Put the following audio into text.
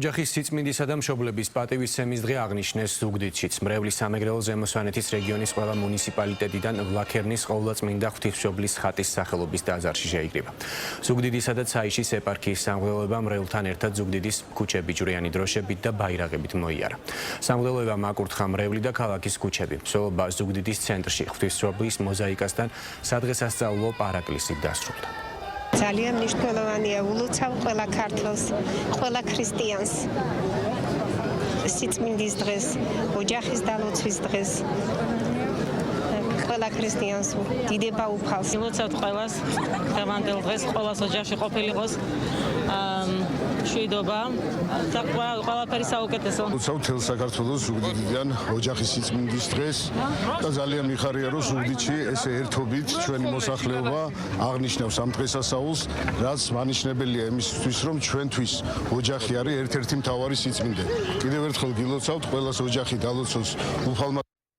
ოჯახის სიწმინდისა და მშობლების პატივისცემის დღე აღნიშნეს ზუგდიდშიც. მრევლის სამეგრელო ზემოსვანეთის რეგიონის ყველა მუნიციპალიტეტიდან ვლაქერნის ყოვლადწმინდა ღვთისმშობლის ხატის სახელობის ტაძარში შეიკრიბა. ზუგდიდისა და ცაიშის ეპარქიის სამღვდელოებამ მრევლთან ერთად ზუგდიდის ქუჩები ჯვრიანი დროშებით და ბაირაღებით მოიარა. სამღვდელოებამ აკურთხა მრევლი და ქალაქის ქუჩები. მსვლელობა ზუგდიდის ცენტრში ღვთისმშობლის მოზაიკასთან სადღესასწაულო პარაკლისით დასრულდა. ძალიან მნიშვნელოვანია ულოცავ ყველა ქართველს, ყველა ქრისტიანს. სიწმინდის დღეს, ოჯახის დალოცვის დღეს. ყველა ქრისტიანს დიდება უფალს. ულოცავთ ყველას, დღევანდელ დღეს ყოველს ოჯახში ყოფილიყოს მშვიდობა და ყველაფერი საუკეთესო. ულოცავთ მთელ საქართველოს ზუგდიდიდან ოჯახის სიწმინდის დღეს და ძალიან მიხარია რომ ზუგდიდში ესე ერთობით ჩვენი მოსახლეობა აღნიშნავს ამ დღესასწაულს, რაც მანიშნებელია იმისთვის რომ ჩვენთვის ოჯახი არის ერთ-ერთი მთავარი სიწმინდე. კიდევ ერთხელ გილოცავთ ყველას ოჯახი დალოცოს უფალმა